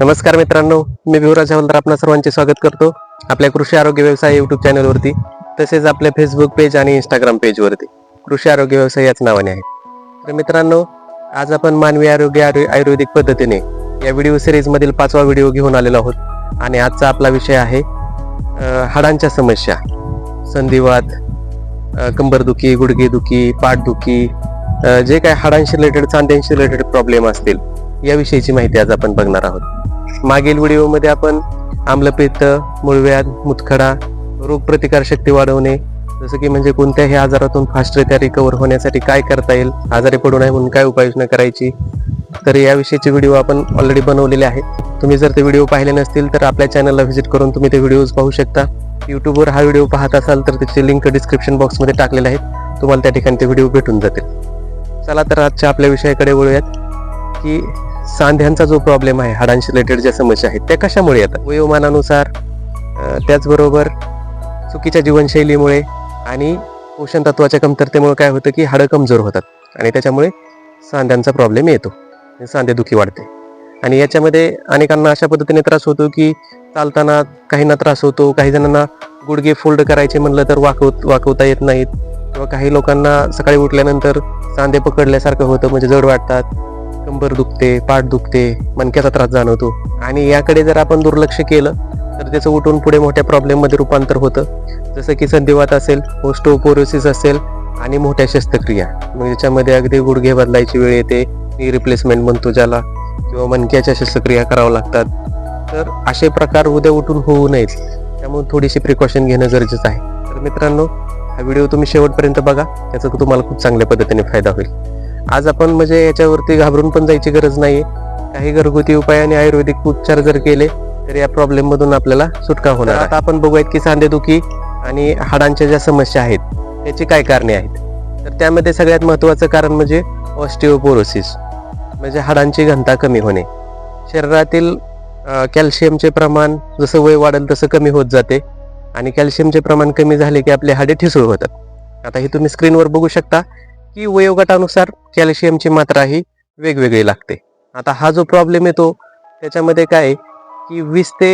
नमस्कार मित्रांनो, मी विवराज हवालदार आपणा सर्वांचे स्वागत करतो आपल्या कृषी आरोग्य व्यवसाय यूट्यूब चॅनलवरती, तसेच आपल्या फेसबुक पेज आणि इंस्टाग्राम पेजवरती कृषी आरोग्य व्यवसाय याच नावाने आहे. तर मित्रांनो, आज आपण मानवी आरोग्य आयुर्वेदिक पद्धतीने या व्हिडिओ सिरीज मधील 5वा व्हिडिओ घेऊन आलेलो आहोत आणि आजचा आपला विषय आहे हाडांच्या समस्या, संधिवात, कंबरदुखी, गुडघेदुखी, पाठदुखी, जे काही हाडांशी रिलेटेड, सांध्यांशी रिलेटेड प्रॉब्लेम असतील याविषयीची माहिती आज आपण बघणार आहोत. मागील व्हिडिओमध्ये आपण आम्लपित्त, मूळव्याध, मुतखडा, रोगप्रतिकार शक्ती वाढवणे, जसं की म्हणजे कोणत्याही आजारातून फास्टरित्या रिकवर होण्यासाठी काय करता येईल, आजारी पडू नये म्हणून काय उपाययोजना करायची, तर याविषयीचे व्हिडिओ आपण ऑलरेडी बनवलेले आहेत. तुम्ही जर ते व्हिडिओ पाहिले नसतील तर आपल्या चॅनलला व्हिजिट करून तुम्ही ते व्हिडिओज पाहू शकता. यूट्यूबवर हा व्हिडिओ पाहत असाल तर त्याची लिंक डिस्क्रिप्शन बॉक्समध्ये टाकलेले आहेत, तुम्हाला त्या ठिकाणी ते व्हिडिओ भेटून जातील. चला तर आजच्या आपल्या विषयाकडे वळूयात की सांध्यांचा जो प्रॉब्लेम आहे, हाडांशी रिलेटेड ज्या समस्या आहेत त्या कशामुळे येतात. वयोमानानुसार, त्याचबरोबर चुकीच्या जीवनशैलीमुळे आणि पोषण तत्वाच्या कमतरतेमुळे काय होतं की हाडं कमजोर होतात आणि त्याच्यामुळे सांध्यांचा प्रॉब्लेम येतो, सांधेदुखी वाढते. आणि याच्यामध्ये अनेकांना अशा पद्धतीने त्रास होतो की चालताना काहींना त्रास होतो, काही जणांना गुडघे फोल्ड करायचे म्हणलं तर वाकवता येत नाहीत, किंवा काही लोकांना सकाळी उठल्यानंतर सांधे पकडल्यासारखं होतं, म्हणजे जड वाटतात, कंबर दुखते, पाठ दुखते, मणक्याचा त्रास जाणवतो. आणि याकडे जर आपण दुर्लक्ष केलं तर त्याचं उठून पुढे मोठ्या प्रॉब्लेममध्ये रूपांतर होतं, जसं की संधिवात असेल, ओस्टिओपोरोसिस असेल आणि मोठ्या शस्त्रक्रिया, म्हणजे याच्यामध्ये अगदी गुडघे बदलायची वेळ येते, नी रिप्लेसमेंट म्हणतो ज्याला, किंवा मणक्याच्या शस्त्रक्रिया कराव्या लागतात. तर असे प्रकार उद्या उठून होऊ नयेत, त्यामुळे थोडीशी प्रिकॉशन घेणं गरजेचं आहे. तर मित्रांनो, हा व्हिडिओ तुम्ही शेवटपर्यंत बघा, त्याचा तुम्हाला खूप चांगल्या पद्धतीने फायदा होईल. आज आपण म्हणजे याच्यावरती घाबरून पण जायची गरज नाहीये. काही घरगुती उपाय आणि आयुर्वेदिक उपचार जर केले तर या प्रॉब्लेम मधून आपल्याला सुटका होणार. आता आपण बघूयात की सांधेदुखी आणि हाडांच्या ज्या समस्या आहेत त्याची काय कारणे आहेत. तर त्यामध्ये सगळ्यात महत्त्वाचं कारण म्हणजे ऑस्टिओपोरोसिस, म्हणजे हाडांची घनता कमी होणे. शरीरातील कॅल्शियमचे प्रमाण जसं वय वाढेल तसं कमी होत जाते आणि कॅल्शियमचे प्रमाण कमी झाले की आपले हाडे ठिसूळ होतात. आता हे तुम्ही स्क्रीनवर बघू शकता की वयोगटानुसार कॅल्शियमची मात्रा ही वेगवेगळी लागते. आता हा जो प्रॉब्लेम येतो त्याच्यामध्ये काय की 20 ते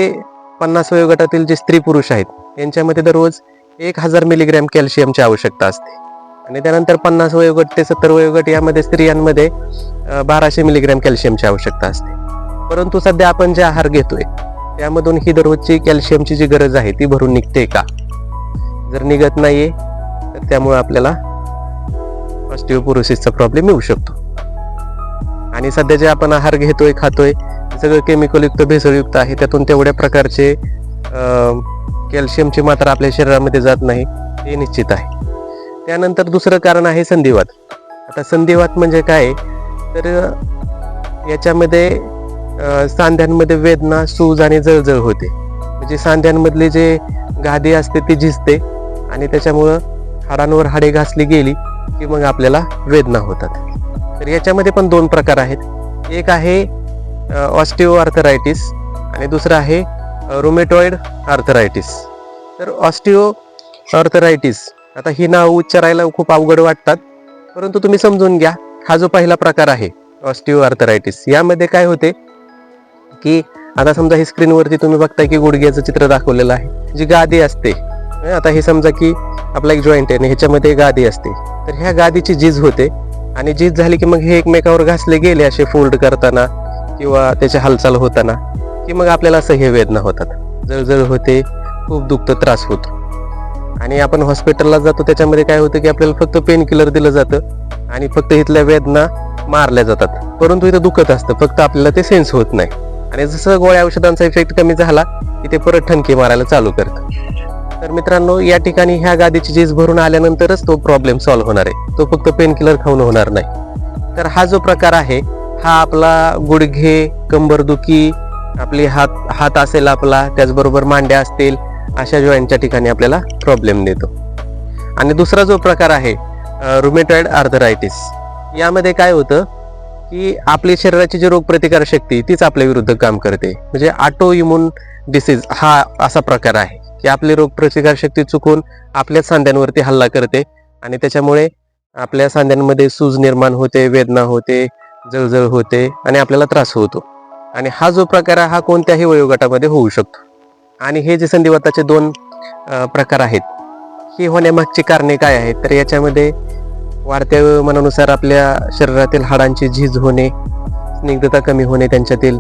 50 वयोगटातील जे स्त्री पुरुष आहेत यांच्यामध्ये दररोज 1000 मिलीग्रॅम कॅल्शियमची आवश्यकता असते, आणि त्यानंतर 50 वयोगट ते 70 वयोगट यामध्ये स्त्रियांमध्ये 1200 मिलीग्रॅम कॅल्शियमची आवश्यकता असते. परंतु सध्या आपण जे आहार घेतोय त्यामधून ही दररोजची कॅल्शियमची जी गरज आहे ती भरून निघते का? जर निघत नाहीये तर त्यामुळे आपल्याला ऑस्टिओपोरोसिसचा प्रॉब्लेम येऊ शकतो. आणि सध्या जे आपण आहार घेतोय, खातोय, सगळं केमिकलयुक्त, भेसळयुक्त आहे, त्यातून तेवढ्या प्रकारचे कॅल्शियमची मात्रा आपल्या शरीरामध्ये जात नाही, हे निश्चित आहे. त्यानंतर दुसरं कारण आहे संधिवात. आता संधिवात म्हणजे काय, तर याच्यामध्ये सांध्यांमध्ये वेदना, सूज आणि जळजळ होते, म्हणजे सांध्यांमधली जे गादी असते ती झिजते आणि त्याच्यामुळं हाडांवर हाडे घासली गेली की मग आपल्याला वेदना होतात. तर याच्यामध्ये पण 2 प्रकार आहेत. एक आहे ऑस्टिओ आर्थरायटिस आणि दुसरं आहे रुमेटॉइड आर्थरायटिस. तर ऑस्टिओ आर्थरायटिस, आता ही नाव उच्चारायला खूप अवघड वाटतात, परंतु तुम्ही समजून घ्या. हा जो पहिला प्रकार आहे ऑस्टिओ आर्थरायटिस, यामध्ये काय होते की आता समजा ही स्क्रीनवरती तुम्ही बघताय की गुडघ्याचं चित्र दाखवलेलं आहे, जी गादी असते. आता हे समजा की आपला एक जॉईंट आहे आणि ह्याच्यामध्ये गादी असते, तर ह्या गादीची झीज होते आणि झीज झाली की मग हे एकमेकावर घासले गेले असे फोल्ड करताना किंवा त्याची हालचाल होताना की मग आपल्याला असं हे वेदना होतात, जळजळ होते, खूप दुखतं, त्रास होतो. आणि आपण हॉस्पिटलला जातो, त्याच्यामध्ये काय होतं की आपल्याला फक्त पेन किलर दिलं जातं आणि फक्त इथल्या वेदना मारल्या जातात, परंतु इथं दुखत असतं, फक्त आपल्याला ते सेन्स होत नाही. आणि जसं गोळ्या औषधांचा इफेक्ट कमी झाला की ते परत ठणके मारायला चालू करतं. तर मित्रांनो, या ठिकाणी ह्या गादीची झीज भरून आल्यानंतरच तो प्रॉब्लेम सॉल्व्ह होणार आहे, तो फक्त पेन किलर खाऊन होणार नाही. तर हा जो प्रकार आहे हा आपला गुडघे, कंबरदुखी, आपली हात असेल आपला, त्याचबरोबर मांड्या असतील, अशा जॉईंटच्या ठिकाणी आपल्याला प्रॉब्लेम देतो. आणि दुसरा जो प्रकार आहे रुमेटॉइड आर्थरायटिस, यामध्ये काय होतं की आपली शरीराची जी रोगप्रतिकार शक्ती तीच आपल्या विरुद्ध काम करते, म्हणजे ऑटो इम्यून डिसीज हा असा प्रकार आहे की आपली रोगप्रतिकार शक्ती चुकून आपल्या सांध्यांवरती हल्ला करते आणि त्याच्यामुळे आपल्या सांध्यांमध्ये सूज निर्माण होते, वेदना होते, जळजळ होते आणि आपल्याला त्रास होतो. आणि हा जो प्रकार आहे हा कोणत्याही वयोगटामध्ये होऊ शकतो. आणि हे जे संधिवाताचे 2 प्रकार आहेत, हे होण्यामागची कारणे काय आहेत, तर याच्यामध्ये वाढत्या वयोमानानुसार आपल्या शरीरातील हाडांची झीज होणे, स्निग्धता कमी होणे त्यांच्यातील,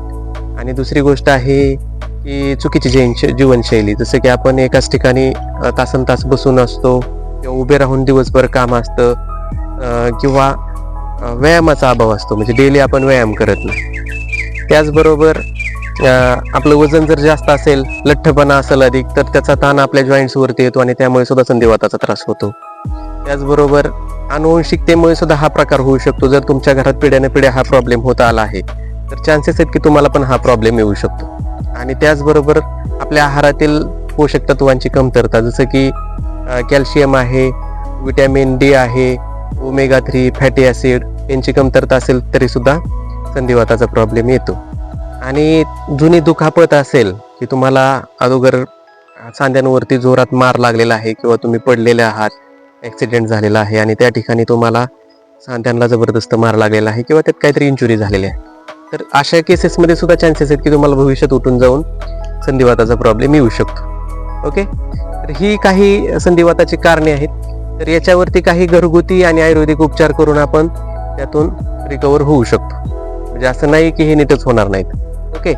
आणि दुसरी गोष्ट आहे की चुकीची जीवनशैली, जसं की आपण एकाच ठिकाणी तासनतास बसून असतो किंवा उभे राहून दिवसभर काम असतं, किंवा व्यायामाचा अभाव असतो, म्हणजे डेली आपण व्यायाम करत नाही. त्याचबरोबर आपलं वजन जर जास्त असेल, लठ्ठपणा असेल अधिक, तर त्याचा ताण आपल्या जॉईंट्सवरती येतो आणि त्यामुळे सुद्धा संधिवाताचा त्रास होतो. त्याचबरोबर अनुवंशिकतेमुळे सुद्धा हा प्रकार होऊ शकतो. जर तुमच्या घरात पिढ्यानपिढ्या हा प्रॉब्लेम होत आला आहे, तर चान्सेस आहेत की तुम्हाला पण हा प्रॉब्लेम येऊ शकतो. आणि त्याचबरोबर आपल्या आहारातील पोषक तत्वांची कमतरता, जसं की कॅल्शियम आहे, विटॅमिन डी आहे, ओमेगा 3 फॅटी ॲसिड यांची कमतरता असेल तरी सुद्धा संधिवाताचा प्रॉब्लेम येतो. आणि जुनी दुखापत असेल की तुम्हाला अगोदर सांध्यांवरती जोरात मार लागलेला आहे किंवा तुम्ही पडलेले आहात, ॲक्सिडेंट झालेला आहे आणि त्या ठिकाणी तुम्हाला सांध्यांना जबरदस्त मार लागलेला आहे किंवा त्यात काहीतरी इंजुरी झालेली आहे, तर अशा केसेसमध्ये सुद्धा चान्सेस आहेत की तुम्हाला भविष्यात उठून जाऊन संधिवाताचा प्रॉब्लेम येऊ शकतो. ओके, तर ही काही संधिवाताची कारणे आहेत. तर याच्यावरती काही घरगुती आणि आयुर्वेदिक उपचार करून आपण त्यातून रिकवर होऊ शकतो. म्हणजे असं नाही की हे नीटच होणार नाहीत. ओके,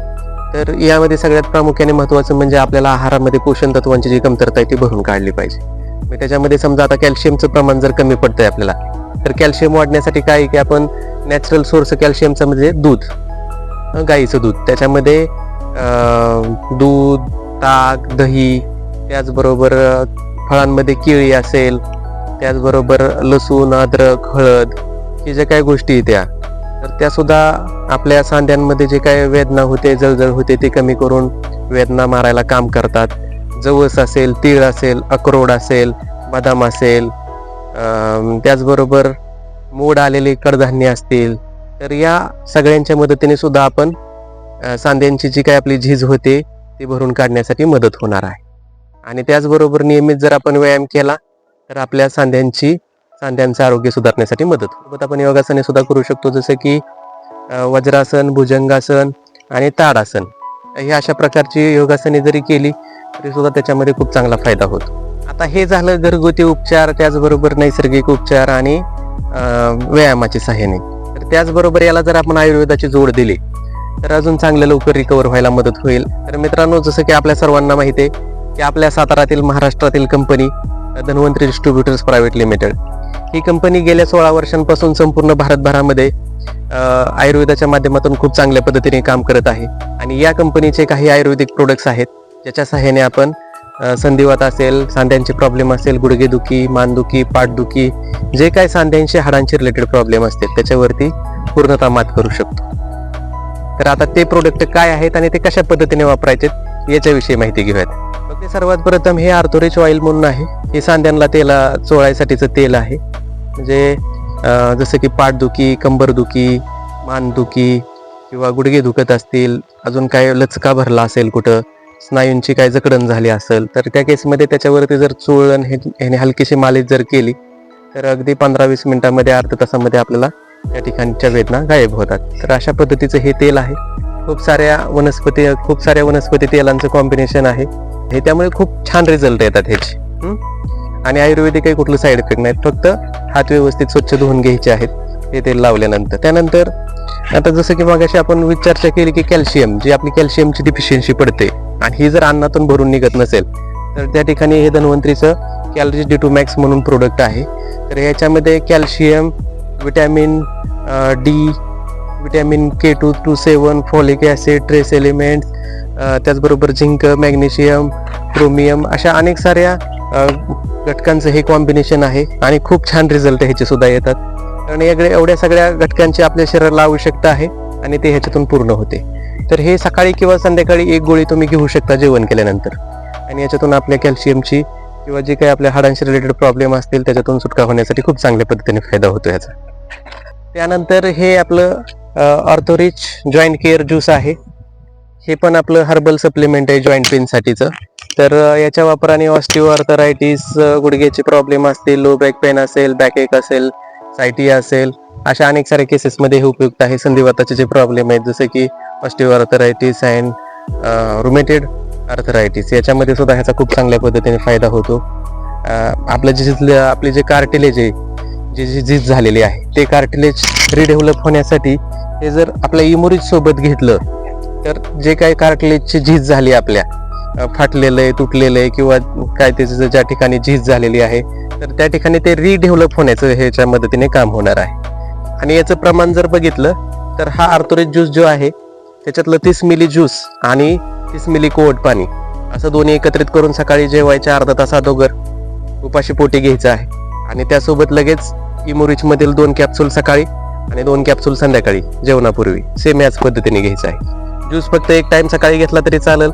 तर यामध्ये सगळ्यात प्रामुख्याने महत्त्वाचं म्हणजे आपल्याला आहारामध्ये पोषण तत्वांची जी कमतरता आहे ती भरून काढली पाहिजे. मग त्याच्यामध्ये समजा आता कॅल्शियमचं प्रमाण जर कमी पडतंय आपल्याला, तर कॅल्शियम वाढण्यासाठी काय की आपण नॅचरल सोर्स कॅल्शियमचं म्हणजे दूध, गाईचं दूध, त्याच्यामध्ये दूध, ताक, दही, त्याचबरोबर फळांमध्ये केळी असेल, त्याचबरोबर लसूण, अद्रक, हळद, हे जे काही गोष्टी येत्या, तर त्यासुद्धा आपल्या सांध्यांमध्ये जे काही वेदना होते, जळजळ होते, ते कमी करून वेदना मारायला काम करतात. जवस असेल, तीळ असेल, अक्रोड असेल, बदाम असेल, त्याचबरोबर मोड आलेले कडधान्य असतील, तर या सगळ्यांच्या मदतीने सुद्धा आपण सांध्यांची जी काही आपली झीज होते ती भरून काढण्यासाठी मदत होणार आहे. आणि त्याचबरोबर नियमित जर आपण व्यायाम केला तर आपल्या सांध्यांचं आरोग्य सुधारण्यासाठी मदत होते. आपण योगासने सुद्धा करू शकतो, जसं की वज्रासन, भुजंगासन आणि ताडासन. ही अशा प्रकारची योगासने जरी केली तरी सुद्धा त्याच्यामध्ये खूप चांगला फायदा होतो. आता हे झालं घरगुती उपचार, त्याचबरोबर नैसर्गिक उपचार आणि व्यायामाच्या सहाय्याने. तर त्याचबरोबर याला जर आपण आयुर्वेदाची जोड दिली तर अजून चांगलं लवकर रिकवर व्हायला मदत होईल. तर मित्रांनो, जसं की आपल्या सर्वांना माहिती आहे की आपल्या सातारातील महाराष्ट्रातील company Dhanvantari distributors private limited, ही कंपनी गेल्या 16 वर्षांपासून संपूर्ण भारतभरामध्ये आयुर्वेदाच्या माध्यमातून खूप चांगल्या पद्धतीने काम करत आहे. आणि या कंपनीचे काही आयुर्वेदिक प्रोडक्ट्स आहेत ज्याच्या सहाय्याने आपण संधिवात असेल, सांध्यांचे प्रॉब्लेम असेल, गुडघेदुखी, मानदुखी, पाठदुखी, जे काही सांध्यांचे हाडांचे रिलेटेड प्रॉब्लेम असतील त्याच्यावरती पूर्णतः मात करू शकतो. तर आता ते प्रोडक्ट काय आहेत आणि ते कशा पद्धतीने वापरायचे याच्याविषयी माहिती घेऊयात. मग ते सर्वात प्रथम हे आर्थोरिच ऑइल म्हणून आहे. हे सांध्यांना चोळायसाठीचं तेल आहे. म्हणजे जसं की पाठदुखी, कंबरदुखी, मानदुखी किंवा गुडघे दुखत असतील, अजून काय लचका भरला असेल, कुठं स्नायूंची काय जकडण झाली असेल, तर त्या केसमध्ये त्याच्यावरती जर चोळण ह्याने हलकीशी मालिश जर केली तर अगदी 15-20 मिनिटांमध्ये, अर्ध्या तासामध्ये आपल्याला त्या ठिकाणच्या वेदना गायब होतात. तर अशा पद्धतीचं हे तेल आहे. खूप साऱ्या वनस्पती तेलांचं कॉम्बिनेशन आहे हे, त्यामुळे खूप छान रिझल्ट येतात ह्याचे. आणि आयुर्वेदिक काही कुठलं साईड इफेक्ट नाहीत, फक्त हात व्यवस्थित स्वच्छ धुवून घ्यायचे आहेत हे तेल लावल्यानंतर. त्यानंतर आता जसं की मगाशी आपण चर्चा केली की कॅल्शियम, जी आपली कॅल्शियमची डिफिशियन्सी पडते आणि ही जर अन्नातून भरून निघत नसेल तर त्या ठिकाणी हे धन्वंतरीचं कॅलरीज D2 मॅक्स म्हणून प्रोडक्ट आहे. तर याच्यामध्ये calcium, vitamin D, vitamin K227, folic acid, trace elements, त्याचबरोबर झिंक, मॅग्नेशियम, क्रोमियम, अशा अनेक साऱ्या घटकांचं हे कॉम्बिनेशन आहे. आणि खूप छान रिझल्ट ह्याचे सुद्धा येतात, कारण एवढ्या सगळ्या घटकांची आपल्या शरीराला आवश्यकता आहे आणि ते ह्याच्यातून पूर्ण होते. तर हे सकाळी किंवा संध्याकाळी एक गोळी तुम्ही घेऊ शकता जेवण केल्यानंतर, आणि याच्यातून आपल्या कॅल्शियमची किंवा जे काही आपल्या हाडांशी रिलेटेड प्रॉब्लेम असतील त्याच्यातून सुटका होण्यासाठी खूप चांगल्या पद्धतीने फायदा होतो याचा. त्यानंतर हे आपलं ऑर्थोरिच जॉईंट केअर ज्यूस आहे. हे पण आपलं हर्बल सप्लिमेंट आहे जॉईंट पेनसाठीचं. तर याच्या वापराने ऑस्टिओआर्थरायटिस, गुडघ्याचे प्रॉब्लेम असतील, लो बॅक पेन असेल, बॅकएक असेल, सायटिया असेल, अशा अनेक साऱ्या केसेसमध्ये हे उपयुक्त आहे. संधिवाताचे जे प्रॉब्लेम आहेत, जसे की osteo arthritis and rheumatic arthritis याच्यामध्ये सुद्धा ह्याचा खूप चांगल्या पद्धतीने फायदा होतो. आपले जे कार्टिलेज आहे, जी झीज झालेली आहे, ते कार्टिलेज रिडेव्हलप होण्यासाठी हे जर आपल्या इमोरिज सोबत घेतलं तर जे काही कार्टिलेजची झीज झाली, आपल्या फाटलेलं आहे, तुटलेलं आहे किंवा काय त्याचं ज्या ठिकाणी झीज झालेली आहे, तर त्या ठिकाणी ते रिडेव्हलप होण्याचं ह्याच्या मदतीने काम होणार आहे. आणि याचं प्रमाण जर बघितलं तर हा आर्थोरेज ज्यूस जो आहे त्याच्यातलं 30 मिली ज्यूस आणि 30 मिली कोवट पाणी असं दोन्ही एकत्रित करून सकाळी जेवायच्या अर्धा तास अगोदर उपाशी पोटी घ्यायचं आहे. आणि त्यासोबत लगेच इमोरिच मधील 2 कॅप्सूल सकाळी आणि 2 कॅप्सूल संध्याकाळी जेवणापूर्वी सेम याच पद्धतीने घ्यायचं आहे. ज्यूस फक्त एक टाइम सकाळी घेतला तरी चालेल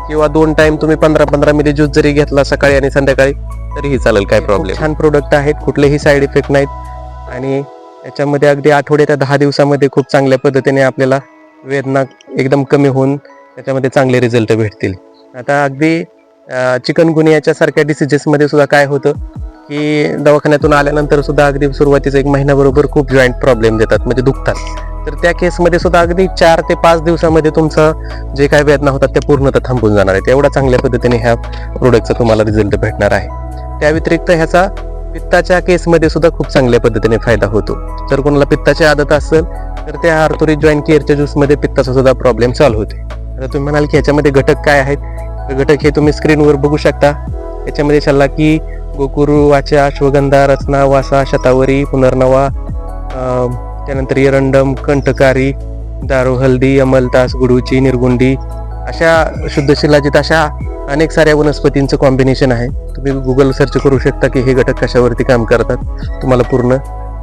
किंवा 2 टाइम तुम्ही 15-15 मिली ज्यूस जरी घेतला सकाळी आणि संध्याकाळी तरीही चालेल, काय प्रॉब्लेम. छान प्रोडक्ट आहेत, कुठलेही साईड इफेक्ट नाहीत आणि याच्यामध्ये अगदी आठवड्या त्या 10 दिवसामध्ये खूप चांगल्या पद्धतीने आपल्याला वेदना एकदम कमी होऊन त्याच्यामध्ये चांगले रिझल्ट भेटतील. आता अगदी चिकनगुनियाच्या सारख्या डिसिजेसमध्ये सुद्धा काय होतं की दवाखान्यातून आल्यानंतर सुद्धा अगदी सुरुवातीचा 1 महिन्याबरोबर खूप जॉईंट प्रॉब्लेम देतात, म्हणजे दुखतात. तर त्या केसमध्ये सुद्धा अगदी 4 ते 5 दिवसामध्ये तुमचं जे काय वेदना होतात त्या पूर्णतः थांबून जाणार आहेत. एवढा चांगल्या पद्धतीने ह्या प्रोडक्टचा तुम्हाला रिझल्ट भेटणार आहे. त्या व्यतिरिक्त ह्याचा पित्ताच्या केसमध्ये सुद्धा खूप चांगल्या पद्धतीने फायदा होतो. जर कोणाला पित्ताची आदत असेल तर त्या आर्थोरेज जॉईंट केअरच्या ज्यूसमध्ये पित्ताचा सुद्धा प्रॉब्लेम सॉल्व्ह होते. आता तुम्ही म्हणाल की ह्याच्यामध्ये घटक काय आहेत, तर घटक हे तुम्ही स्क्रीनवर बघू शकता. याच्यामध्ये शल्लाकी, गोकुरू, वाचा, अश्वगंधा, रचना, वासा, शतावरी, पुनर्नवा, त्यानंतर एरंडम, कंठकारी, दारू, हल्दी, अमलतास, गुडूची, निर्गुंडी अशा शुद्ध शिलाजीत अशा अनेक साऱ्या वनस्पतींचं कॉम्बिनेशन आहे. तुम्ही गुगल सर्च करू शकता की हे घटक कशावरती काम करतात, तुम्हाला पूर्ण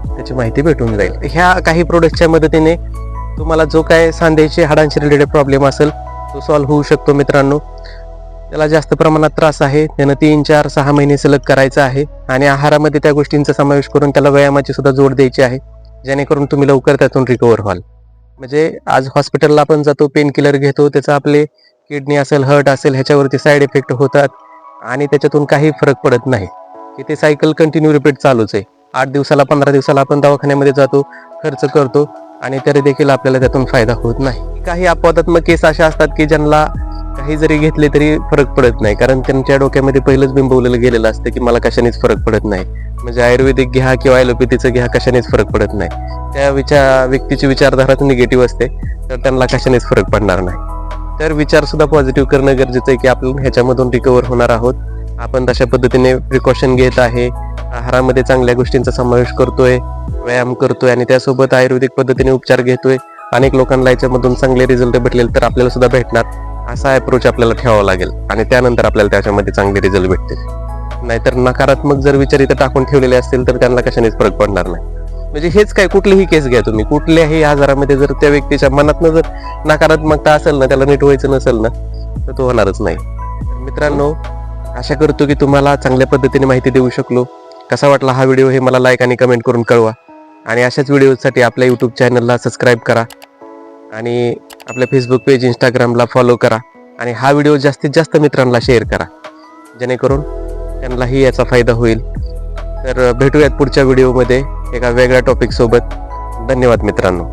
त्याची माहिती भेटून जाईल. ह्या काही प्रोडक्टच्या मदतीने तुम्हाला जो काय सांध्याची हाडांशी रिलेटेड प्रॉब्लेम असेल तो सॉल्व्ह होऊ शकतो. मित्रांनो, त्याला जास्त प्रमाणात त्रास आहे, त्यानं 3, 4, 6 महिने सलग करायचं आहे आणि आहारामध्ये त्या गोष्टींचा समावेश करून त्याला व्यायामाची सुद्धा जोड द्यायची आहे, जेणेकरून तुम्ही लवकर त्यातून रिकवर व्हाल. म्हणजे आज हॉस्पिटलला आपण जातो, पेन किलर घेतो, त्याचा आपले किडनी असेल, हार्ट असेल ह्याच्यावरती साईड इफेक्ट होतात आणि त्याच्यातून काही फरक पडत नाही, की ते सायकल कंटिन्यू रिपीट चालूच आहे. 8 दिवसाला 15 दिवसाला आपण दवाखान्यामध्ये जातो, खर्च करतो आणि तरी देखील आपल्याला त्यातून फायदा होत नाही. काही अपवादात्मक केस अशा असतात की ज्यांना काही जरी घेतले तरी फरक पडत नाही, कारण त्यांच्या डोक्यामध्ये पहिलंच बिंबवलेलं गेलेलं असतं की मला कशानेच फरक पडत नाही. म्हणजे आयुर्वेदिक घ्या किंवा ॲलोपॅथीचं घ्या, कशानेच फरक पडत नाही. त्या व्यक्तीची विचारधारा निगेटिव्ह असते, तर त्यांना कशानेच फरक पडणार नाही. तर विचार सुद्धा पॉझिटिव्ह करणं गरजेचं आहे की आपण ह्याच्यामधून रिकवर होणार आहोत. आपण तशा पद्धतीने प्रिकॉशन घेत आहे, आहारामध्ये चांगल्या गोष्टींचा समावेश करतोय, व्यायाम करतोय आणि त्यासोबत आयुर्वेदिक पद्धतीने उपचार घेतोय. अनेक लोकांना याच्यामधून चांगले रिझल्ट भेटले तर आपल्याला सुद्धा भेटणार, असा अप्रोच आपल्याला ठेवावा लागेल आणि त्यानंतर आपल्याला त्याच्यामध्ये चांगले रिझल्ट भेटतील. नाहीतर नकारात्मक जर विचार इथं टाकून ठेवलेले असतील तर त्यांना कशानेच फरक पडणार नाही. म्हणजे हेच काय, कुठलीही केस घ्या तुम्ही, कुठल्याही आजारामध्ये जर त्या व्यक्तीच्या मनातनं जर नकारात्मकता असेल ना, त्याला नीट व्हायचं नसेल ना, तर तो होणारच नाही. मित्रांनो, आशा करतो की तुम्हाला चांगल्या पद्धतीने माहिती देऊ शकलो. कसा वाटला हा व्हिडिओ हे मला लाईक आणि कमेंट करून कळवा आणि अशाच व्हिडिओसाठी आपल्या यूट्यूब चॅनलला सबस्क्राईब करा आणि आपल्या फेसबुक पेज, इंस्टाग्रामला फॉलो करा आणि हा व्हिडिओ जास्तीत जास्त मित्रांना शेअर करा, जेणेकरून त्यांनाही याचा फायदा होईल. तर भेटूयात पुढच्या व्हिडिओमध्ये एका वेगळ्या टॉपिक सोबत. धन्यवाद मित्रांनो.